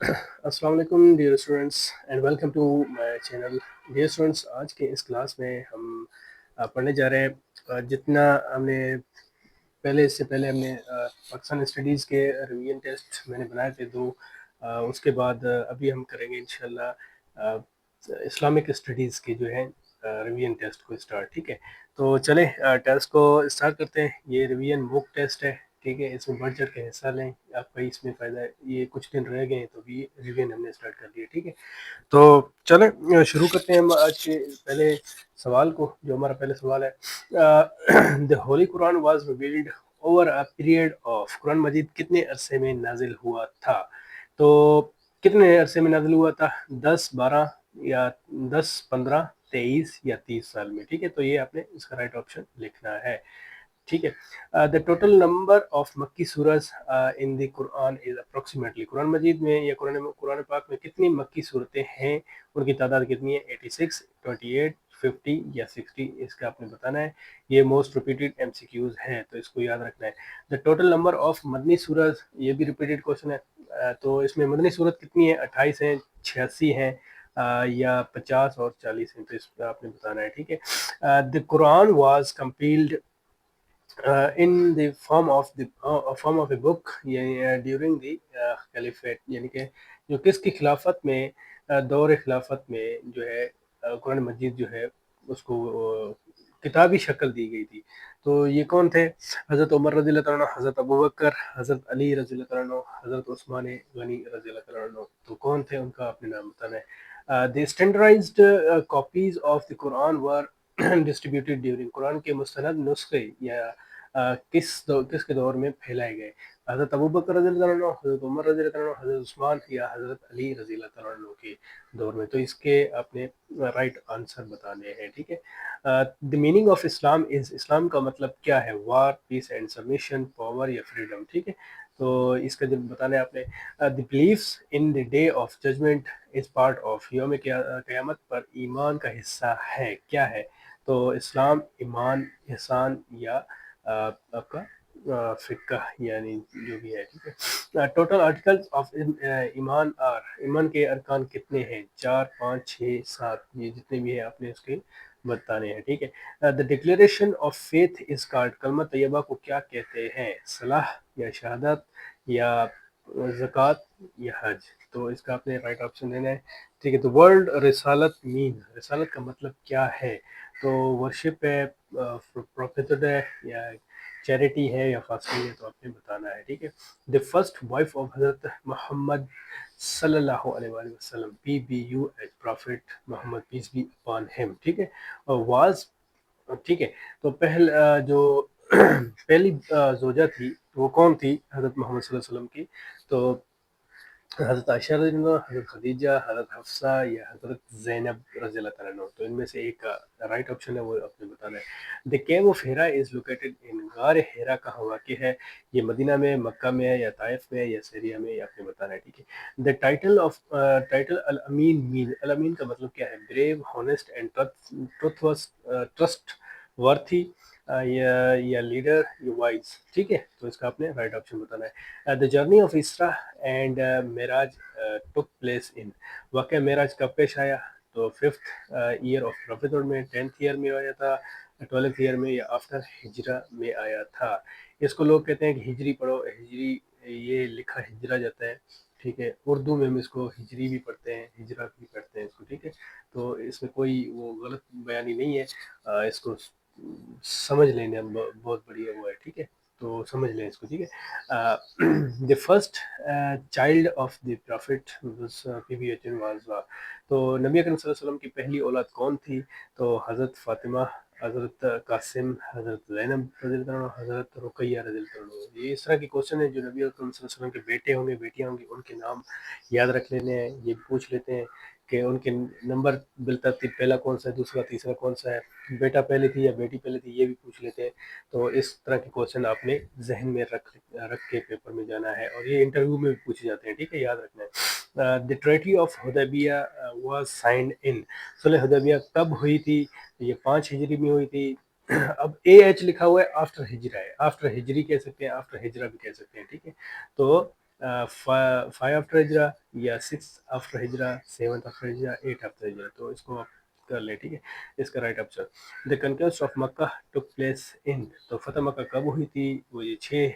السلام علیکم dear students and welcome to my channel. Dear students, آج کے اس کلاس میں ہم پڑھنے جا رہے ہیں جتنا ہم نے اس سے پہلے ہم نے پاکستان اسٹڈیز کے ریویژن ٹیسٹ میں نے بنائے تھے دو. اس کے بعد ابھی ہم کریں گے انشاءاللہ اسلامک اسٹڈیز کے جو ہے ریویژن ٹیسٹ کو اسٹارٹ. ٹھیک ہے، تو چلیں ٹیسٹ کو اسٹارٹ کرتے ہیں. یہ ریویژن موک ٹیسٹ ہے. ٹھیک ہے، اس میں بڑھ چڑھ کے حصہ لیں، آپ کا اس میں فائدہ ہے. یہ کچھ دن رہ گئے ہیں تو بھی ریویژن ہم نے اسٹارٹ کر دیا. ٹھیک ہے، تو چلیں شروع کرتے ہیں ہم آج کے پہلے سوال کو. جو ہمارا پہلے سوال ہے، the holy Quran was revealed over a period of. Quran مجید کتنے عرصے میں نازل ہوا تھا؟ تو کتنے عرصے میں نازل ہوا تھا؟ 10، 12 یا 10، 15، 23 یا 30 سال میں. ٹھیک ہے، تو یہ آپ نے اس کا رائٹ آپشن لکھنا ہے. ٹھیک ہے، دا ٹوٹل نمبر آف مکی سورز ان دی قرآن از اپروکسیمیٹلی. قرآن مجید میں یا قرآن پاک میں کتنی مکی صورتیں ہیں، ان کی تعداد کتنی ہے؟ 86، 28، 50 یا 60. اس کا آپ نے بتانا ہے. یہ most repeated M C Qs ہیں تو اس کو یاد رکھنا ہے. دا ٹوٹل نمبر آف مدنی سورز، یہ بھی ریپیٹڈ کوشچن ہے. تو اس میں مدنی صورت کتنی ہے؟ 28 ہیں، 86 ہیں یا 50 اور 40 ہیں. تو اس کا آپ نے بتانا ہے. ٹھیک ہے، the Quran was compiled in the form of a book during the caliphate. یعنی کہ جو کس کی خلافت میں، دور خلافت میں جو ہے قرآن مجید جو ہے اس کو کتابی شکل دی گئی تھی. تو یہ کون تھے؟ حضرت عمر رضی اللہ تعالیٰ عنہ، حضرت ابوبکر، حضرت علی رضی اللہ تعالیٰ عنہ، حضرت عثمان غنی رضی اللہ تعالیٰ عنہ. تو کون تھے؟ ان کا اپنے نام بتانا ہے. The standardized copies of the Quran were distributed during. قرآن کے مستند نسخے یا کس کے دور میں پھیلائے گئے؟ حضرت ابوبکر رضی اللہ عنہ، حضرت عمر رضی اللہ عنہ، حضرت عثمان یا حضرت علی رضی اللہ عنہ کے دور میں. تو اس کے اپنے رائٹ آنسر بتانے ہیں. ٹھیک ہے، دی میننگ آف اسلام از. اسلام کا مطلب کیا ہے؟ وار، پیس اینڈ سبمیشن، پاور یا فریڈم. ٹھیک ہے، تو اس کا جب بتانا ہے آپ نے. The beliefs in the day of judgement is part of. یوم قیامت پر ایمان کا حصہ ہے. کیا ہے؟ تو اسلام، ایمان، احسان یا آپ کا فقہ یعنی جو بھی ہے. ٹھیک ہے، ٹوٹل آرٹیکلز آف ایمان آر. ایمان کے ارکان کتنے ہیں؟ 4، 5، 6، 7. یہ جتنے بھی ہیں آپ نے اس کے بتانے ہیں. ٹھیک ہے، the declaration of faith is called. کلمہ طیبہ کو کیا کہتے ہیں؟ صلاح یا شہادت یا زکوٰۃ یا حج. تو اس کا آپ نے رائٹ آپشن دینا ہے. ٹھیک ہے، تو ورلڈ رسالت مین. رسالت کا مطلب کیا ہے؟ تو ورشپ ہے، پروفیٹڈ ہے یا چیریٹی ہے یا فاسٹنگ ہے. تو آپ نے بتانا ہے. ٹھیک ہے، دی فرسٹ وائف آف حضرت محمد صلی اللہ علیہ وآلہ وسلم، P B U H, prophet Muhammad peace be upon him. ٹھیک ہے، واز. ٹھیک ہے، تو جو پہلی زوجہ تھی وہ کون تھی حضرت محمد صلی اللہ علیہ وسلم کی؟ تو حضرت عائشہ رضی اللہ عنہ، حضرت خدیجہ، حضرت حفصہ یا حضرت زینب رضی اللہ تعالیٰ عنہ. تو ان میں سے ایک کا رائٹ آپشن ہے، وہ آپ نے بتانا ہے. دی کیو آف ہیرا از لوکیٹڈ ان. غار ہیرا کہاں واقع ہے؟ یہ مدینہ میں، مکہ میں یا طائف میں یا سیریا میں، یہ آپ نے بتانا ہے. ٹھیک ہے، دی ٹائٹل الامین مین. الامین کا مطلب کیا ہے؟ بریو، ہونیسٹ اینڈ ٹرسٹ ورتھی یا لیڈر یا وائز. ٹھیک ہے، تو اس کا آپ نے رائٹ آپشن بتانا ہے. The journey of Isra and Meraj tick place ان. واقعہ معراج کب پیش آیا؟ تو 5th ایئر آف پروفیٹر میں، 10th ایئر میں آیا تھا، 12th ایئر میں یا آفٹر ہجرہ میں آیا تھا. اس کو لوگ کہتے ہیں کہ ہجری پڑھو. ہجری یہ لکھا ہجرہ جاتا ہے. ٹھیک ہے، اردو میں ہم اس کو ہجری بھی پڑھتے ہیں، ہجرہ بھی پڑھتے ہیں اس کو. ٹھیک ہے، تو اس میں کوئی وہ غلط بیانی نہیں ہے. اس کو سمجھ لینا بہت بڑھیا وہ ہے. ٹھیک ہے، تو سمجھ لیں اس کو. ٹھیک ہے، the first child of the prophet P B H N was. تو نبی اکرم صلی اللہ علیہ وسلم کی پہلی اولاد کون تھی؟ تو حضرت فاطمہ، حضرت قاسم، حضرت زینب رضی اللہ عنہ، حضرت رقیہ رضی اللہ عنہ. یہ اس طرح کے کوشچن ہیں جو نبی اکرم صلی اللہ علیہ وسلم کے بیٹے ہوں گے، بیٹیاں ہوں گی، ان کے نام یاد رکھ لینے ہیں. یہ پوچھ لیتے ہیں کہ ان کے نمبر بالترتیب پہلا کون سا ہے، دوسرا، تیسرا کون سا ہے، بیٹا پہلے تھی یا بیٹی پہلے تھی، یہ بھی پوچھ لیتے ہیں. تو اس طرح کے کوشچن آپ نے ذہن میں رکھ کے پیپر میں جانا ہے، اور یہ انٹرویو میں بھی پوچھے جاتے ہیں. ٹھیک ہے، یاد رکھنا ہے. The treaty of Hudaibiya was signed in. صلح حدیبیہ کب ہوئی تھی؟ یہ 5 ہجری میں ہوئی تھی. اب اے ایچ لکھا ہوا ہے، آفٹر ہجرہ ہے. آفٹر ہجری کہہ سکتے ہیں، آفٹر ہجرہ بھی کہہ سکتے ہیں. ٹھیک ہے، تو 5 آفٹر ہجرا یا 6 آفٹر ہجرا 7 آفٹر ہجرا 8 آفٹر ہجرا. تو اس کو آپ کر لیں, ٹھیک ہے. اس کا right option the conquest of Mecca took place in, تو فتح مکہ کب ہوئی تھی؟ وہ یہ 6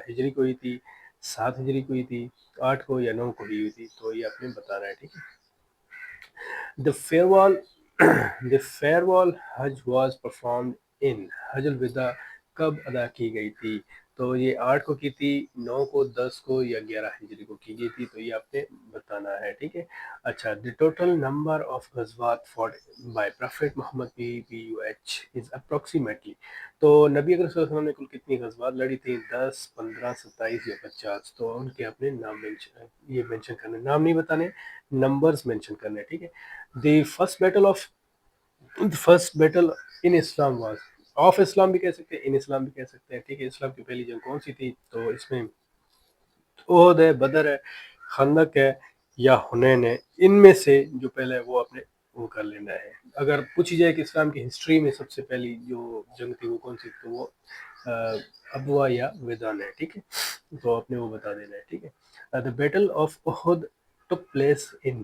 ہجری کو ہوئی تھی, 7 ہجری کو ہوئی تھی, 8 کو یا 9 کو ہوئی تھی. تو یہ آپ نے بتانا ہے, ٹھیک ہے. The farewell the farewell Hajj was performed in حج الوداع کب ادا کی گئی تھی؟ تو یہ 8 کو کی تھی, 9 کو, 10 کو یا 11 ہجری کو کی گئی تھی. تو یہ آپ نے بتانا ہے, ٹھیک ہے. اچھا, the total number of غزوات fought by Prophet Muhammad PPUH is approximately, تو نبی اکرم صلی اللہ علیہ وسلم نے کل کتنی غزوات لڑی تھیں؟ 10, 15, 27 یا 50. تو ان کے اپنے نام یہ مینشن کرنے, نام نہیں بتانے, نمبرز مینشن کرنے, ٹھیک ہے. The first battle in Islam was, of Islam بھی کہہ سکتے ہیں, ان اسلام بھی کہہ سکتے ہیں, ٹھیک ہے. اسلام کی پہلی جنگ کون سی تھی؟ تو اس میں احد ہے, بدر ہے, خندق ہے یا حنین ہے. ان میں سے جو پہلے ہے وہ آپ نے وہ کر لینا ہے. اگر پوچھی جائے کہ اسلام کی ہسٹری میں سب سے پہلی جو جنگ تھی وہ کون سی, تو وہ ابوا یا ودان ہے, ٹھیک ہے. تو آپ نے وہ بتا دینا ہے, ٹھیک ہے. The battle of Uhud took place in,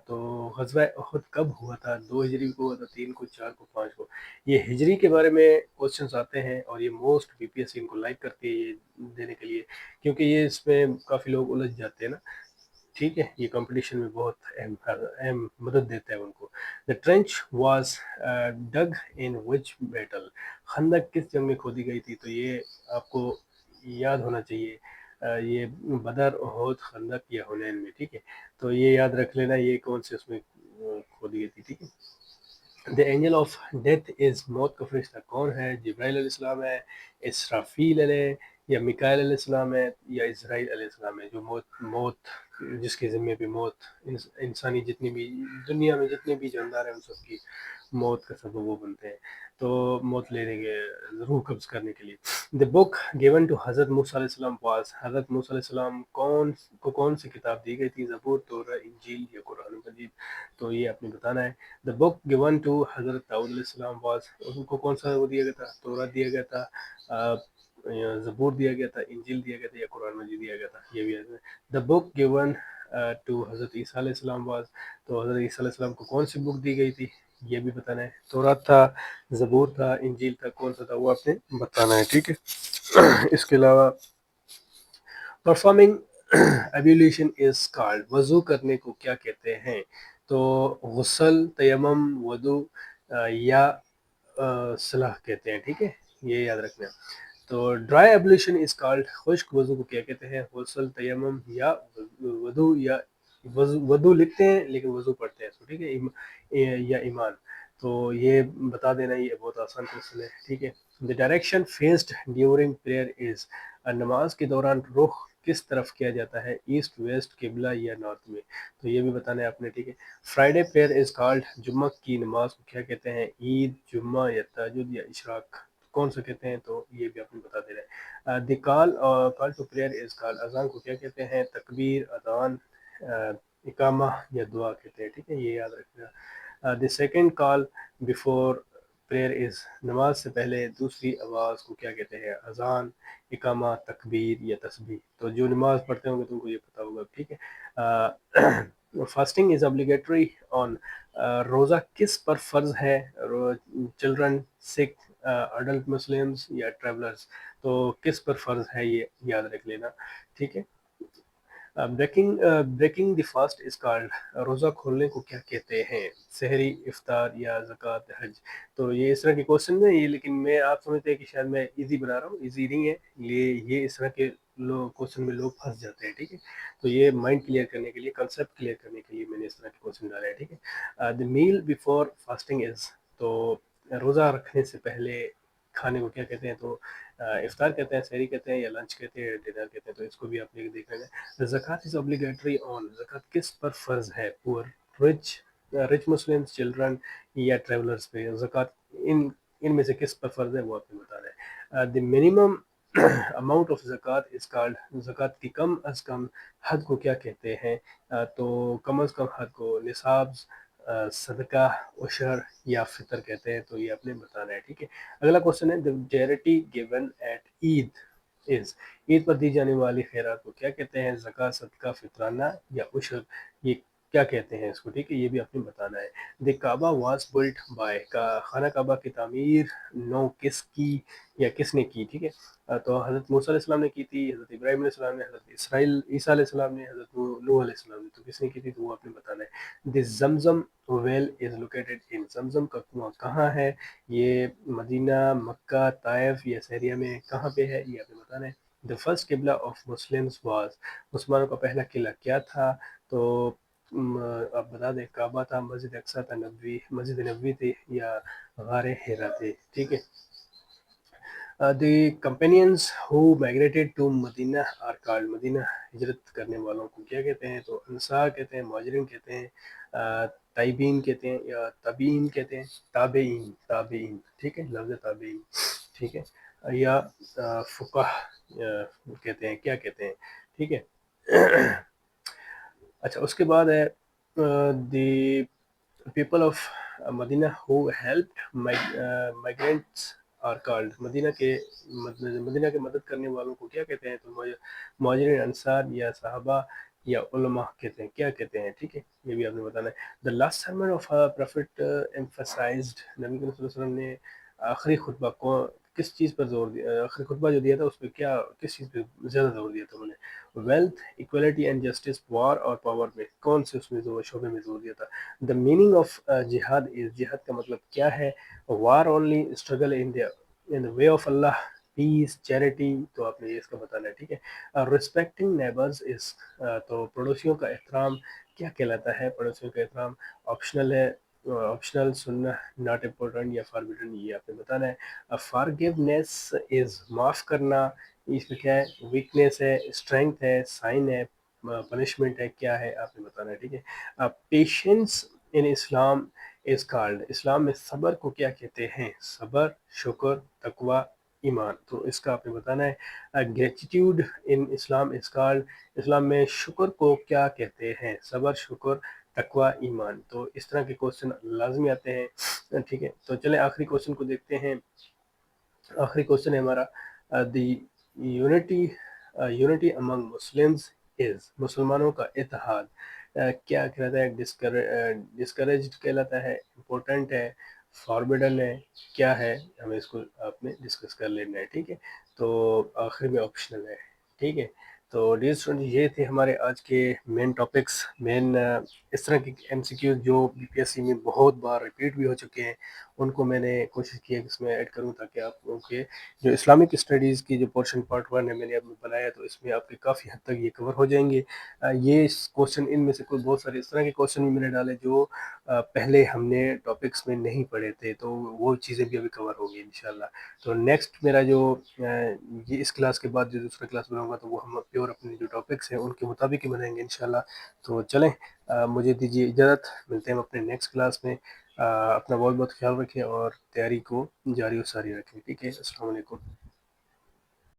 تو غزوہ احد کب ہوا تھا؟ 2 ہجری کو ہوا تھا, 3 کو, 4 کو, 5 کو. یہ ہجری کے بارے میں کوشچنس آتے ہیں اور یہ most B P S C ان کو لائک کرتی ہے یہ دینے کے لیے, کیونکہ یہ اس میں کافی لوگ الجھ جاتے ہیں نا, ٹھیک ہے. یہ کمپٹیشن میں بہت اہم مدد دیتا ہے ان کو. The trench was dug in which battle, خندق کس جنگ میں کھودی گئی تھی؟ تو یہ آپ کو یاد ہونا چاہیے, یہ بدر, احد, خندق یا حنین میں, ٹھیک ہے. تو یہ یاد رکھ لینا یہ کون سے اس میں کھودی گئی تھی, ٹھیک ہے. The angel of death is, موت کا فرشتہ کون ہے؟ جبرائیل علیہ السلام ہے, اسرافیل علیہ, یا میکائیل علیہ السلام ہے, یا اسرائیل علیہ السلام ہے. جو موت جس کے ذمے پہ موت, انسانی جتنی بھی دنیا میں جتنے بھی جاندار ہیں ان سب کی موت کا سبب وہ بنتے ہیں, تو موت لینے کے روح قبض کرنے کے لیے. دا بک گیون ٹو حضرت موسیٰ علیہ السلام واز, حضرت موسیٰ علیہ السلام کون سی کتاب دی گئی تھی؟ زبور, تورا, انجیل یا قرآن مجید. تو یہ آپ نے بتانا ہے. دا بک گیون ٹو حضرت داؤد علیہ السلام واز, ان کو کون سا وہ دیا گیا تھا؟ تورات دیا گیا تھا, زبور دیا گیا تھا, انجیل دیا گیا تھا, یا قرآن مجید دیا گیا تھا. یہ بھی ہے. دا بک گیون ٹو حضرت عیسیٰ علیہ السلام واز, تو حضرت عیسیٰ علیہ السلام کو کون سی بک دی گئی تھی؟ یہ بھی بتانا ہے. تورات تھا, زبور تھا, انجیل تھا, کون سا تھا وہ آپ نے بتانا ہے, ٹھیک ہے. اس کے علاوہ پرفارمنگ ایبولیشن از کالڈ, وضو کرنے کو کیا کہتے ہیں؟ تو غسل, تیمم, وضو یا صلاح کہتے ہیں, ٹھیک ہے. یہ یاد رکھنا. تو ڈرائی ایبولیشن از کالڈ, خشک وضو کو کیا کہتے ہیں؟ غسل, تیمم یا وضو, یا وضو لکھتے ہیں لیکن وضو پڑھتے ہیں, ٹھیک ہے, یا ایمان. تو یہ بتا دینا, یہ بہت آسان کوشچن ہے, ٹھیک ہے. The direction faced during prayer is, نماز کے دوران رخ کس طرف کیا جاتا ہے؟ ایسٹ, ویسٹ, قبلہ یا نارتھ میں. تو یہ بھی بتانا ہے آپ نے, ٹھیک ہے. فرائیڈے پریئر از کالڈ, جمعہ کی نماز کو کیا کہتے ہیں؟ عید, جمعہ یا تہجد یا اشراق, کون سا کہتے ہیں؟ تو یہ بھی آپ نے بتا دینا ہے. The call to prayer is called, اذان کو کیا کہتے ہیں؟ تکبیر, اذان, اقامہ یا دعا کہتے ہیں, ٹھیک ہے. یہ یاد رکھنا. The second call before prayer is, نماز سے پہلے دوسری آواز کو کیا کہتے ہیں؟ اذان, اقامہ, تکبیر یا تسبیح. تو جو نماز پڑھتے ہوں گے تم کو یہ پتہ ہوگا, ٹھیک ہے. فاسٹنگ از obligatory آن, روزہ کس پر فرض ہے؟ چلڈرن, سکھ, اڈلٹ مسلمس یا ٹریولرز. تو کس پر فرض ہے یہ یاد رکھ لینا, ٹھیک ہے. Breaking the fast is called, روزہ کھولنے کو کیا کہتے ہیں؟ سحری, افطار یا زکوٰۃ, حج. تو یہ اس طرح کے کوشچن ہیں یہ, لیکن میں آپ سمجھتے ہیں کہ شاید میں ایزی بنا رہا ہوں, ایزی نہیں ہے یہ اس طرح کے کوشچن میں لوگ پھنس جاتے ہیں, ٹھیک ہے. تو یہ مائنڈ کلیئر کرنے کے لیے, کنسیپٹ کلیئر کرنے کے لیے میں نے اس طرح کے کوشچن ڈالے ہیں, ٹھیک ہے. دی میل بیفور فاسٹنگ از, تو روزہ رکھنے سے پہلے کھانے کو کیا کہتے ہیں؟ تو افطار کہتے ہیں, سحری کہتے ہیں, یا لنچ کہتے ہیں, ڈنر کہتے ہیں. تو اس کو بھی آپ نے دیکھ لیں گے. زکوٰۃ از obligatory آن, زکوٰۃ کس پر فرض ہے؟ پور, رچ مسلمس, چلڈرن یا ٹریولرز پہ. زکوٰۃ ان میں سے کس پر فرض ہے وہ آپ نے بتانا ہے. دی منیمم اماؤنٹ آف زکوٰۃ از کالڈ, زکوٰۃ کی کم از کم حد کو کیا کہتے ہیں؟ تو کم از کم حد کو نصاب, صدقہ, عشر یا فطر کہتے ہیں. تو یہ آپ نے بتانا ہے, ٹھیک ہے. اگلا کوشچن ہے, the charity given at Eid, is. Eid پر دی جانے والی خیرات کو کیا کہتے ہیں؟ زکوٰۃ، صدقہ، فطرانہ یا عشر، یہ کیا کہتے ہیں اس کو، ٹھیک ہے، یہ بھی آپ نے بتانا ہے. دی کعبہ واز بلٹ بائی، خانہ کعبہ کی تعمیر نو کس کی یا کس نے کی، ٹھیک ہے. تو حضرت موسیٰ علیہ السلام نے کی تھی، حضرت ابراہیم علیہ السلام نے، حضرت عیسیٰ علیہ السلام نے، حضرت نوح علیہ السلام نے. تو کس نے کی تھی، تو وہ آپ نے بتانا ہے. دی زمزم ویل از لوکیٹڈ ان، زمزم کا کنواں کہاں ہے؟ یہ مدینہ، مکہ، طائف یا سیریا میں کہاں پہ ہے، یہ آپ نے بتانا ہے. دی فرسٹ قبلہ آف مسلمز واز، مسلمانوں کا پہلا قلعہ کیا تھا؟ تو آپ بتا دیں، کعبہ تھا، مسجد اقصیٰ تھا، مسجد نبوی تھی یا غار حرا تھے، ٹھیک ہے. The companions who migrated to Medina are called, Medina ہجرت کرنے والوں کو کیا کہتے ہیں؟ تو انصار کہتے ہیں، مہاجرین کہتے ہیں، تائبین کہتے ہیں یا تابعین کہتے ہیں، تابعین، ٹھیک ہے، لفظ تابعین، ٹھیک ہے، یا فقہ کہتے ہیں، کیا کہتے ہیں، ٹھیک ہے. اچھا، اس کے بعد ہے the people of Medina who helped migrants are called, Medina کے مدد کرنے والوں کو کیا کہتے ہیں؟ تو مہاجرین، انصار یا صحابہ یا علماء کہتے ہیں، کیا کہتے ہیں، ٹھیک ہے، یہ بھی آپ نے بتانا ہے. The last sermon of prophet emphasized, نبی کریم صلی اللہ علیہ وسلم نے آخری خطبہ کو کس چیز پر زور دیا؟ آخری خطبہ جو دیا تھا اس پہ کس چیز پہ زیادہ زور دیا تھا انہوں نے؟ ویلتھ، ایکویلٹی اینڈ جسٹس، وار اور پاور میں کون سے اس میں شعبے میں زور دیا تھا؟ دا میننگ آف جہاد از، جہاد کا مطلب کیا ہے؟ War only struggle in the way of Allah, peace, charity, تو آپ نے یہ اس کا بتانا ہے، ٹھیک ہے. ریسپیکٹنگ نیبرز از، تو پڑوسیوں کا احترام کیا کہلاتا ہے؟ پڑوسیوں کا احترام آپشنل ہے، آپشنل، سننا، ناٹ امپورٹنٹ یا فاربیڈن، یہ آپ نے بتانا ہے. فارگیونیس از، معاف کرنا، اس میں کیا ہے؟ ویکنیس ہے، اسٹرینتھ ہے، سائن ہے، پنشمنٹ ہے، کیا ہے آپ نے بتانا ہے، ٹھیک ہے. Patience in Islam is called, اسلام میں صبر کو کیا کہتے ہیں؟ صبر، شکر، تقوی، ایمان، تو اس کا آپ نے بتانا ہے. Gratitude in Islam is called, اسلام میں شکر کو کیا کہتے ہیں؟ صبر، شکر، تقوی، ایمان. تو اس طرح کے کوشچن لازمی آتے ہیں، ٹھیک ہے. تو چلیں آخری کوشچن کو دیکھتے ہیں. آخری کوشچن ہے ہمارا، دی یونٹی امنگ مسلمز از، مسلمانوں کا اتحاد کیا کہلاتا ہے؟ ڈسکریجڈ کہلاتا ہے، امپورٹنٹ ہے، فاربیڈن ہے، کیا ہے؟ ہمیں اس کو آپ نے ڈسکس کر لینا ہے، ٹھیک ہے. تو آخر میں آپشنل ہے، ٹھیک ہے. تو ڈیئر اسٹوڈنٹ، یہ تھے ہمارے آج کے مین ٹاپکس، اس طرح کے ایم سی کیو جو بی پی ایس سی میں بہت بار ریپیٹ بھی ہو چکے ہیں، ان کو میں نے کوشش کی ہے کہ اس میں ایڈ کروں، تاکہ آپ لوگوں کے جو اسلامک اسٹڈیز کی جو پورشن پارٹ 1 ہے میں نے اب بنایا، تو اس میں آپ کے کافی حد تک یہ کور ہو جائیں گے. یہ کوشچن، ان میں سے کوئی بہت سارے اس طرح کے کوشچن بھی میں نے ڈالے جو پہلے ہم نے ٹاپکس میں نہیں پڑھے تھے، تو وہ چیزیں بھی ابھی کور ہوگی انشاءاللہ. تو نیکسٹ میرا جو یہ اس کلاس کے بعد جو دوسرا کلاس بناؤں گا، تو وہ ہم پیور اپنے جو ٹاپکس ہیں ان کے مطابق ہی بنائیں گے انشاءاللہ. تو چلیں، مجھے دیجیے اجازت، ملتے ہیں اپنے نیکسٹ کلاس میں. اپنا بہت بہت خیال رکھیں اور تیاری کو جاری و ساری رکھیں، ٹھیک ہے. السلام علیکم.